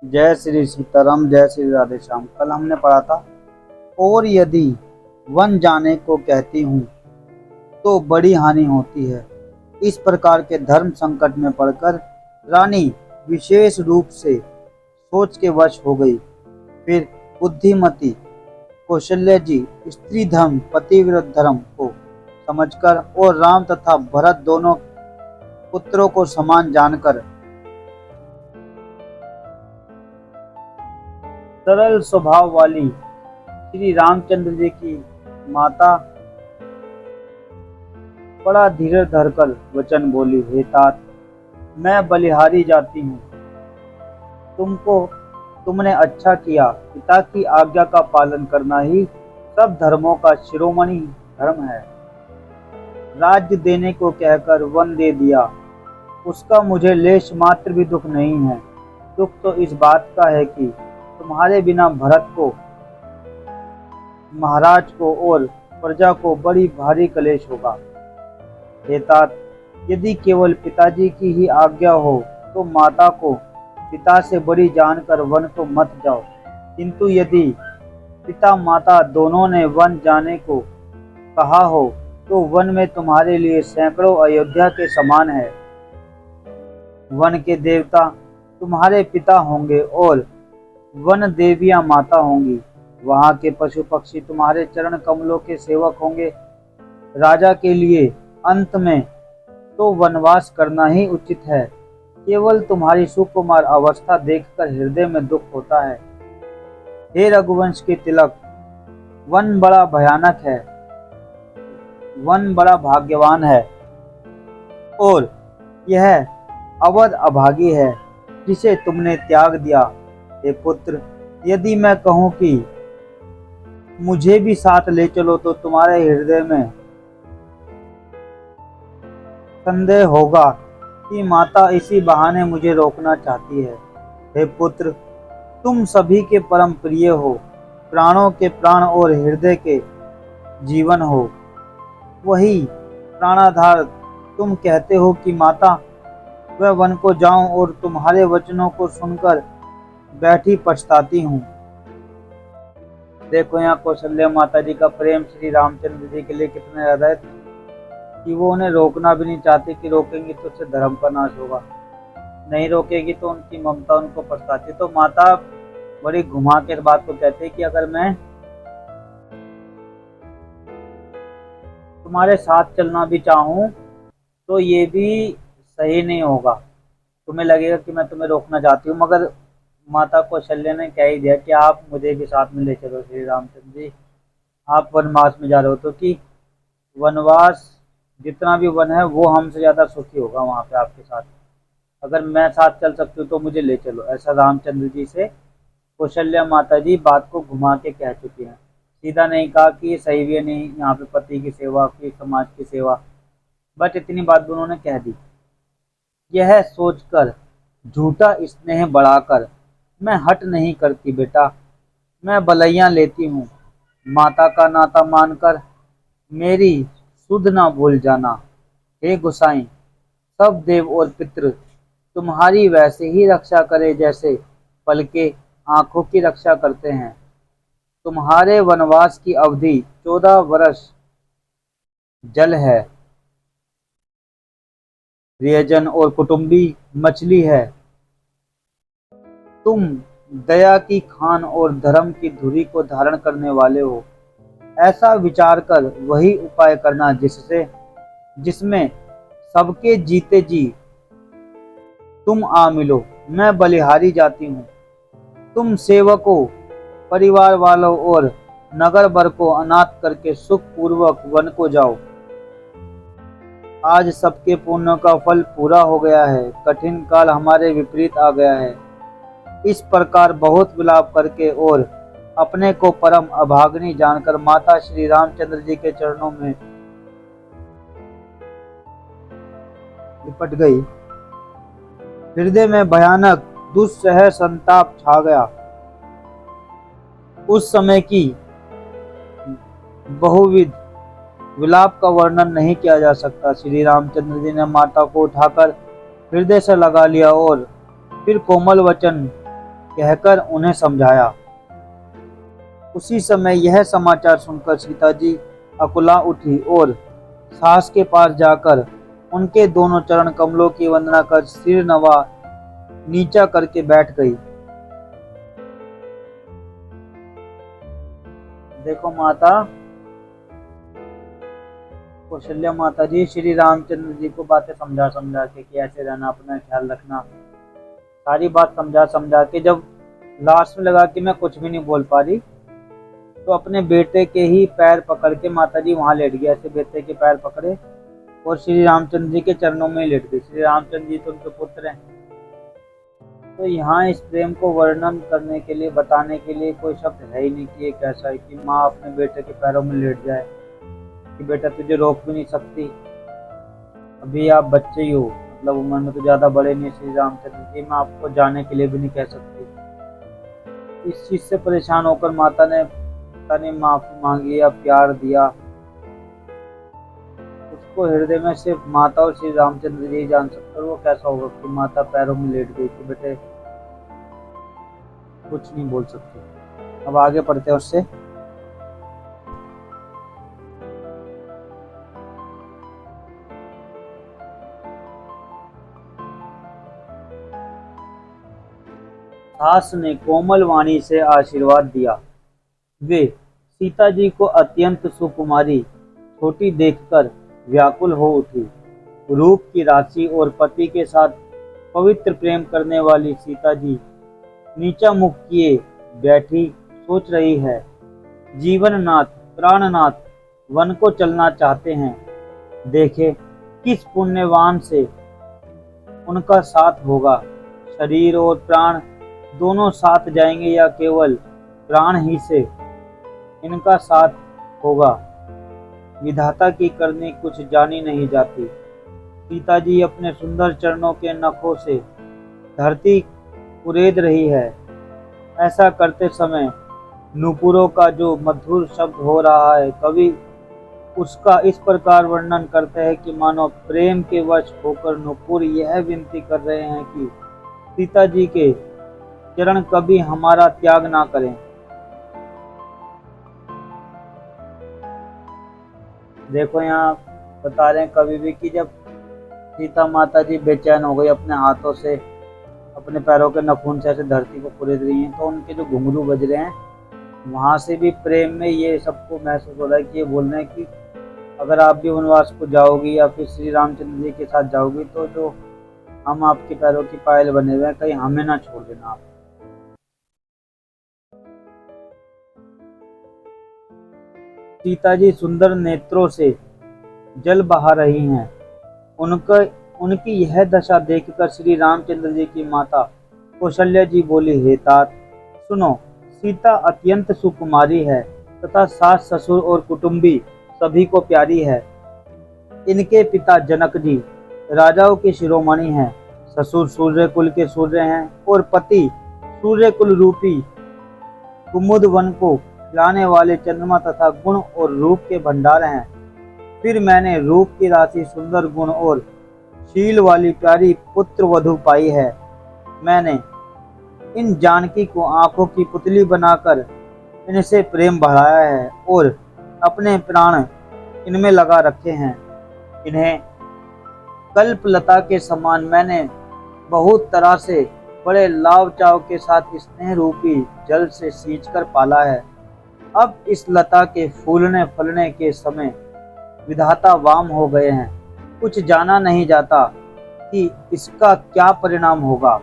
जय श्री सीताराम, जय श्री राधे श्याम। कल हमने पढ़ा था, और यदि वन जाने को कहती हूँ तो बड़ी हानि होती है। इस प्रकार के धर्म संकट में पड़कर रानी विशेष रूप से सोच के वश हो गई। फिर बुद्धिमती कौशल्य जी स्त्री धर्म पतिव्रत धर्म को समझकर और राम तथा भरत दोनों पुत्रों को समान जानकर सरल स्वभाव वाली श्री रामचंद्र जी की माता बड़ा धीरज धरकर वचन बोली, हे तात, मैं बलिहारी जाती हूँ। तुमने अच्छा किया। पिता की आज्ञा का पालन करना ही सब धर्मों का शिरोमणि धर्म है। राज्य देने को कहकर वन दे दिया, उसका मुझे लेश मात्र भी दुख नहीं है। दुख तो इस बात का है कि तुम्हारे बिना भरत को, महाराज को और प्रजा को बड़ी भारी कलेश होगा। हे तात, यदि केवल पिताजी की ही आज्ञा हो तो माता को पिता से बड़ी जानकर वन को मत जाओ, किंतु यदि पिता माता दोनों ने वन जाने को कहा हो तो वन में तुम्हारे लिए सैकड़ों अयोध्या के समान है। वन के देवता तुम्हारे पिता होंगे और वन देवियां माता होंगी। वहां के पशु पक्षी तुम्हारे चरण कमलों के सेवक होंगे। राजा के लिए अंत में तो वनवास करना ही उचित है। केवल तुम्हारी सुकुमार अवस्था देखकर हृदय में दुख होता है। हे रघुवंश के तिलक, वन बड़ा भयानक है, वन बड़ा भाग्यवान है और यह अवध अभागी है जिसे तुमने त्याग दिया। हे पुत्र, यदि मैं कहूँ कि मुझे भी साथ ले चलो तो तुम्हारे हृदय में संदेह होगा कि माता इसी बहाने मुझे रोकना चाहती है। हे पुत्र, तुम सभी के परम प्रिय हो, प्राणों के प्राण और हृदय के जीवन हो। वही प्राणाधार तुम कहते हो कि माता, वह वन को जाऊं और तुम्हारे वचनों को सुनकर बैठी पछताती हूँ। देखो यहाँ कौशल्या माता जी का प्रेम श्री रामचंद्र जी के लिए कितना ज्यादा है कि वो उन्हें रोकना भी नहीं चाहती कि रोकेंगी तो उससे धर्म का नाश होगा, नहीं रोकेगी तो उनकी ममता उनको पछताती। तो माता बड़ी घुमा के इस बात को कहती है कि अगर मैं तुम्हारे साथ चलना भी चाहूँ तो ये भी सही नहीं होगा। तुम्हें लगेगा कि मैं तुम्हें रोकना चाहती हूँ, मगर माता कौशल्या ने कह ही दिया कि आप मुझे भी साथ में ले चलो श्री रामचंद्र जी, आप वनवास में जा रहे हो तो कि वनवास जितना भी वन है वो हमसे ज्यादा सुखी होगा वहां पे आपके साथ। अगर मैं साथ चल सकती हूँ तो मुझे ले चलो। ऐसा रामचंद्र जी से कौशल्या माता जी बात को घुमा के कह चुकी हैं। सीधा नहीं कहा कि ये सही भी है नहीं, यहाँ पे पति की सेवा की समाज की सेवा, बट इतनी बात भी उन्होंने कह दी। यह सोचकर झूठा स्नेह बढ़ाकर मैं हट नहीं करती बेटा, मैं बलैयां लेती हूँ। माता का नाता मानकर मेरी सुध ना भूल जाना। हे गोसाई, सब देव और पितृ तुम्हारी वैसे ही रक्षा करे जैसे पलके आंखों की रक्षा करते हैं। तुम्हारे वनवास की अवधि 14 वर्ष जल है, प्रियजन और कुटुंबी मछली है। तुम दया की खान और धर्म की धुरी को धारण करने वाले हो। ऐसा विचार कर वही उपाय करना जिसमें सबके जीते जी तुम आ मिलो। मैं बलिहारी जाती हूँ। तुम सेवकों, परिवार वालों और नगर भर को अनाथ करके सुख पूर्वक वन को जाओ। आज सबके पुण्यों का फल पूरा हो गया है, कठिन काल हमारे विपरीत आ गया है। इस प्रकार बहुत विलाप करके और अपने को परम अभाग्नि जानकर माता श्री रामचंद्र जी के चरणों में लिपट गई। हृदय में भयानक दुस्सह संताप छा गया। उस समय की बहुविध विलाप का वर्णन नहीं किया जा सकता। श्री रामचंद्र जी ने माता को उठाकर हृदय से लगा लिया और फिर कोमल वचन कहकर उन्हें समझाया। उसी समय यह समाचार सुनकर सीता जी अकुला उठी और सास के पास जाकर उनके दोनों चरण कमलों की वंदना कर सिर नवा नीचा करके बैठ गई। देखो माता, कौशल्या माता जी श्री रामचंद्र जी को बातें समझा समझा के कि ऐसे रहना, अपना ख्याल रखना, सारी बात समझा समझा के जब लास्ट में लगा कि मैं कुछ भी नहीं बोल पा रही, तो अपने बेटे के ही पैर पकड़ के माता जी वहां लेट गए। ऐसे बेटे के पैर पकड़े और श्री रामचंद्र जी के चरणों में लेट गए। श्री रामचंद्र जी तो उनके पुत्र हैं। तो यहाँ इस प्रेम को वर्णन करने के लिए, बताने के लिए कोई शब्द है ही नहीं कि ये कैसा है कि माँ अपने बेटे के पैरों में लेट जाए कि बेटा तुझे रोक भी नहीं सकती, अभी आप बच्चे ही हो, मतलब उम्र में तो ज्यादा बड़े नहीं श्री रामचंद्र जी, मैं आपको जाने के लिए भी नहीं कह सकती। इस चीज से परेशान होकर माता ने माफी मांगी या प्यार दिया, उसको हृदय में सिर्फ माता और श्री रामचंद्र जी जान सकते। वो कैसा होगा कि माता पैरों में लेट गई कि बेटे कुछ नहीं बोल सकते। अब आगे पढ़ते हैं उससे। सास ने कोमल वाणी से आशीर्वाद दिया। वे सीता जी को अत्यंत सुकुमारी छोटी देखकर व्याकुल हो उठी। रूप की राशि और पति के साथ पवित्र प्रेम करने वाली सीता जी नीचा मुख किए बैठी सोच रही है। जीवननाथ प्राणनाथ वन को चलना चाहते हैं, देखे किस पुण्यवान से उनका साथ होगा। शरीर और प्राण दोनों साथ जाएंगे या केवल प्राण ही से इनका साथ होगा। विधाता की करनी कुछ जानी नहीं जाती। सीता जी अपने सुंदर चरणों के नखों से धरती कुरेद रही है। ऐसा करते समय नूपुरों का जो मधुर शब्द हो रहा है, कवि उसका इस प्रकार वर्णन करते हैं कि मानो प्रेम के वश होकर नूपुर यह विनती कर रहे हैं कि सीता जी के चरण कभी हमारा त्याग ना करें। देखो यहाँ बता रहे हैं कवि भी कि जब सीता माता जी बेचैन हो गई, अपने हाथों से अपने पैरों के नखून से ऐसे धरती को कुरेद रही हैं, तो उनके जो घुंघरू बज रहे हैं वहां से भी प्रेम में ये सबको महसूस हो रहा है कि ये बोल रहे हैं कि अगर आप भी वनवास को जाओगी या फिर श्री रामचंद्र जी के साथ जाओगी, तो जो हम आपके पैरों की पायल बने हुए हैं, कहीं हमें ना छोड़ देना आप। सीता जी सुंदर नेत्रों से जल बहा रही हैं। उनकी यह दशा देखकर श्री रामचंद्र जी की माता कौशल्या जी बोली, हे तात सुनो, सीता अत्यंत सुकुमारी है तथा सास ससुर और कुटुंबी सभी को प्यारी है। इनके पिता जनक जी राजाओं के शिरोमणि हैं, ससुर सूर्य कुल के सूर्य हैं और पति सूर्य कुल रूपी कुमुद वन को खिलाने वाले चंद्रमा तथा गुण और रूप के भंडार हैं। फिर मैंने रूप की राशि, सुंदर गुण और शील वाली प्यारी पुत्र वधु पाई है। मैंने इन जानकी को आंखों की पुतली बनाकर इनसे प्रेम बढ़ाया है और अपने प्राण इनमें लगा रखे हैं। इन्हें कल्पलता के समान मैंने बहुत तरह से बड़े लाव चाव के साथ स्नेह रूपी जल से सींचकर पाला है। अब इस लता के फूलने फलने के समय विधाता वाम हो गए हैं। कुछ जाना नहीं जाता कि इसका क्या परिणाम होगा।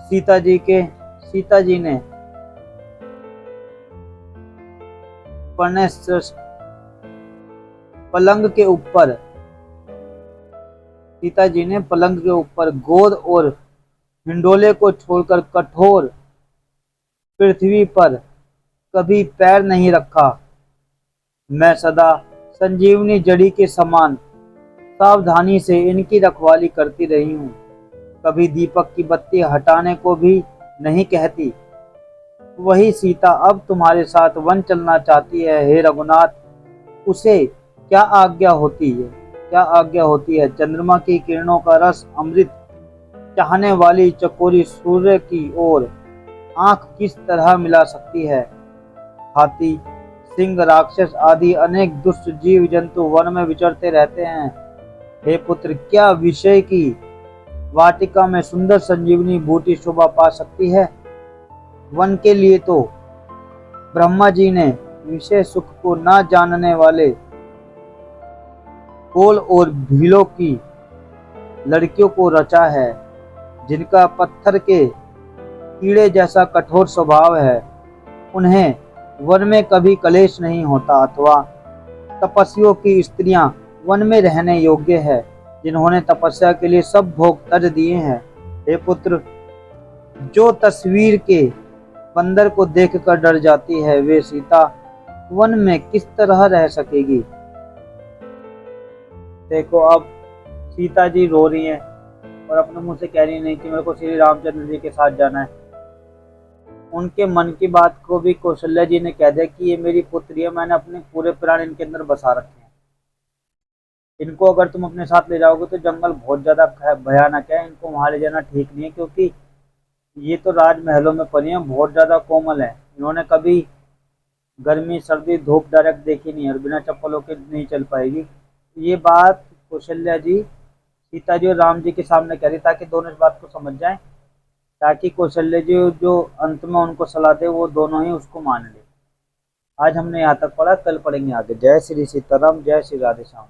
सीता जी ने पलंग के ऊपर गोद और हिंडोले को छोड़कर कठोर पृथ्वी पर कभी पैर नहीं रखा। मैं सदा संजीवनी जड़ी के समान सावधानी से इनकी रखवाली करती रही हूँ। कभी दीपक की बत्ती हटाने को भी नहीं कहती। वही सीता अब तुम्हारे साथ वन चलना चाहती है। हे रघुनाथ, उसे क्या आज्ञा होती है? चंद्रमा की किरणों का रस अमृत चाहने वाली चकोरी सूर्य की ओर आंख किस तरह मिला सकती है। हाथी, सिंह, राक्षस आदि अनेक दुष्ट जीव जंतु वन में विचरते रहते हैं। हे पुत्र, क्या विषय की वाटिका में सुंदर संजीवनी बूटी शोभा पा सकती है। वन के लिए तो ब्रह्मा जी ने विषय सुख को न जानने वाले कोल और भीलों की लड़कियों को रचा है, जिनका पत्थर के कीड़े जैसा कठोर स्वभाव है। उन्हें वन में कभी कलेश नहीं होता, अथवा तपस्वियों की स्त्रियां वन में रहने योग्य है, जिन्होंने तपस्या के लिए सब भोग त्याज दिए हैं। हे पुत्र, जो तस्वीर के बंदर को देखकर डर जाती है, वे सीता वन में किस तरह रह सकेगी। देखो, अब सीता जी रो रही हैं और अपने मुंह से कह रही नहीं कि मेरे को श्री रामचंद्र जी के साथ जाना है। उनके मन की बात को भी कौशल्या जी ने कह दिया कि ये मेरी पुत्री है, मैंने अपने पूरे प्राण इनके अंदर बसा रखे हैं। इनको अगर तुम अपने साथ ले जाओगे तो जंगल बहुत ज्यादा भयानक है, इनको वहां ले जाना ठीक नहीं है, क्योंकि ये तो राजमहलों में पली हैं, बहुत ज्यादा कोमल है। इन्होंने कभी गर्मी सर्दी धूप डायरेक्ट देखी नहीं है और बिना चप्पलों के नहीं चल पाएगी। ये बात कौशल्या जी सीता जी और राम जी के सामने कह रही ताकि दोनों इस बात को समझ जाएं, ताकि कौशल्या जी जो अंत में उनको सलाह दे वो दोनों ही उसको मान ले। आज हमने यहाँ तक पढ़ा, कल पढ़ेंगे आगे। जय श्री सीताराम, जय श्री राधे श्याम।